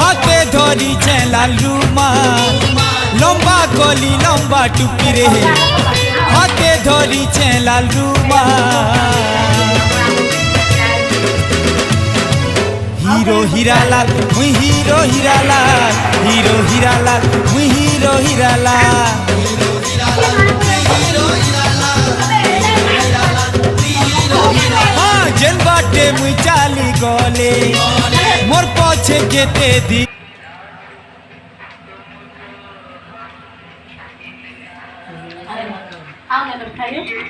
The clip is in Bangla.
হাতে ধরিছে লাল রুমাল লম্বা কলি লম্বা টুপি রে হাতে ধরিছে লাল রুমাল হিরো হীরালাল মুই হিরো হীরালাল হিরো হীরালাল মুই হিরো হীরালাল जेन बाटे मुई चाली गले मोर पछे जेते दी